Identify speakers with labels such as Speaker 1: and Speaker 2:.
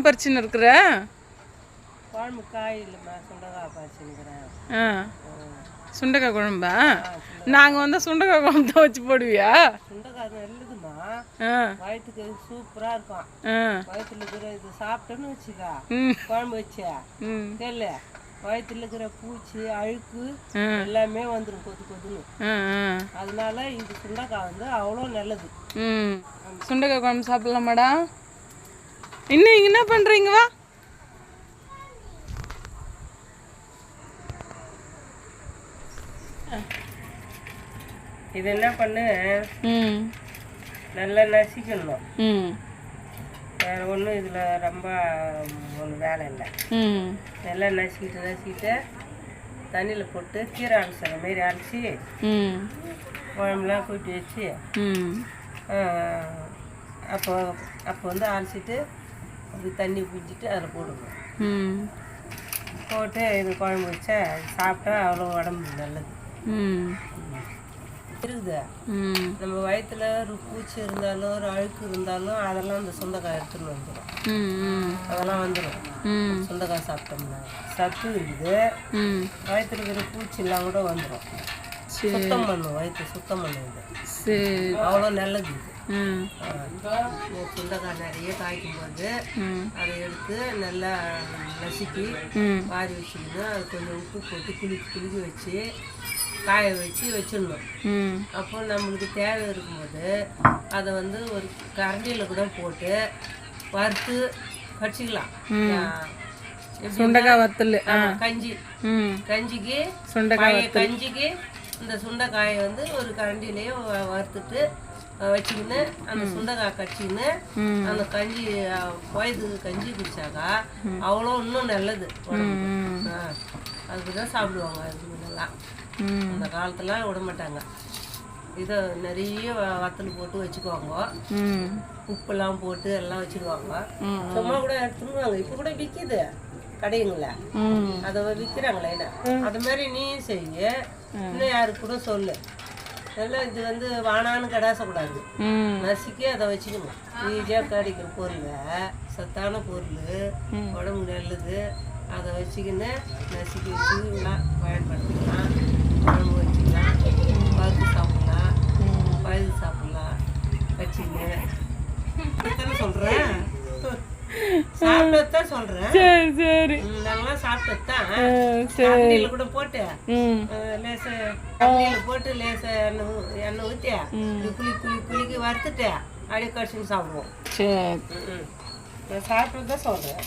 Speaker 1: பறிச்சுன்னு இருக்கிற
Speaker 2: குழம்பு காய் இல்லைம்மா, சுண்டக்காய் பறிச்சுன்னுக்கிறேன்.
Speaker 1: சுண்டக்காய் குழம்பா? நாங்கள் வந்து சுண்டக்காய் குழம்பு தான் வச்சு போடுவியா?
Speaker 2: சுண்டக்காய் நல்லதுமா, வயிற்றுக்கு சூப்பராக இருக்கும். வயிற்றுல இருக்கிற இது சாப்பிட்டோன்னு வச்சுக்கா, குழம்பு வச்சா கேளு, வயிற்றுல இருக்கிற பூச்சி அழுக்கு எல்லாமே வந்துடும் கொத்து கொத்துன்னு. அதனால இது சுண்டக்காய் வந்து அவ்வளோ நல்லது.
Speaker 1: சுண்டக்காய் குழம்பு சாப்பிடலாமாடா? இன்னும் இங்கே என்ன பண்ணுறீங்க? வா.
Speaker 2: இது என்ன பண்ணு, நல்லா நசிக்கணும். வேற ஒன்றும் இதில் ரொம்ப ஒன்றும் வேலை இல்லை. நல்லா நசிக்கிட்டு தண்ணியில் போட்டு கீரை அரைச்சிற மாரி அரைச்சி குழம்புலாம் கூட்டி வச்சு அப்போ வந்து அரைச்சிட்டு அப்படி தண்ணி பிடிச்சிட்டு அதில் போடணும். போட்டு இது குழம்பு வச்சா சாப்பிட்டா அவ்வளோ உடம்பு நல்லது இருக்குது. நம்ம வயிற்றுல ஒரு பூச்சி இருந்தாலும் ஒரு அழுக்கு இருந்தாலும் அதெல்லாம் அந்த சுண்டைக்காய் எடுத்துன்னு வந்துடும். அதெல்லாம் வந்துடும் சுண்டைக்காய் சாப்பிட்டோம்னா. சத்து இருக்குது. வயிற்றுல இருக்கிற பூச்சிலாம் கூட வந்துடும். சுத்தம் பண்ணும், வயிற்று சுத்தம் பண்ணுது. அவ்வளோ நல்லது இது. சுண்டைக்காய் நிறைய காய்க்கும் போது அதை எடுத்து நல்லா நசுக்கி வாரி வச்சுக்கணும். அது கொஞ்சம் உப்பு போட்டு குலுக்கி வச்சு காய வச்சு வச்சிடணும். அப்போ நம்மளுக்கு தேவை இருக்கும்போது அதை வந்து ஒரு கரண்டியில் கூட போட்டு வறுத்து கடிச்சிக்கலாம்.
Speaker 1: சுண்டைக்காய் வத்தல்
Speaker 2: கஞ்சிக்கு இந்த சுண்டைக்காயை வந்து ஒரு கரண்டிலேயே வறுத்துட்டு வச்சுக்கின்னு அந்த சுண்டைக்காய் கடிச்சிக்கின்னு அந்த கஞ்சி வயதுக்கு கஞ்சி குடிச்சாக்கா அவ்வளோ இன்னும் நல்லது உடம்புக்கு. அதுக்குதான் சாப்பிடுவாங்க. இதுலாம் அந்த காலத்துலாம் விட மாட்டாங்க. இதை நிறைய வத்தல் போட்டு வச்சுக்குவாங்க. உப்பெல்லாம் போட்டு எல்லாம் வச்சுக்குவாங்க. சும்மா கூட எடுத்துருவாங்க. இப்போ கூட விற்கிது கடைங்கள, அதை விற்கிறாங்களே. அது மாதிரி நீ செய்ய, இன்னும் யாருக்கு கூட சொல்லு. அதெல்லாம் இது வந்து வானான்னு கடாசக்கூடாது. நசுக்கி அதை வச்சுக்கணும். ஈஸியாக கிடைக்கிற பொருள், சத்தான பொருள், உடம்பு நல்லது. அதை வச்சுக்கின்னு நசுக்கி வச்சுக்கலாம், பயன்படுத்திக்கலாம். குழம்பு வச்சுக்கலாம், பருப்பு சாப்பிட்லாம், பயிறு சாப்பிட்லாம் வச்சுங்க. தானே சொல்கிறேன், சாப்பிட்டதான் சொல்கிறேன்.
Speaker 1: சரி,
Speaker 2: நல்லா சாப்பிட்டதான். தண்ணியில் கூட போட்டு லேசாக தண்ணியில் போட்டு லேசாக எண்ணெய் ஊற்றி குளிக்கி வறுத்துட்டு அப்படியே கடிச்சுன்னு சாப்பிடுவோம்.
Speaker 1: சரி,
Speaker 2: சாப்பிட்டதான் சொல்கிறேன்.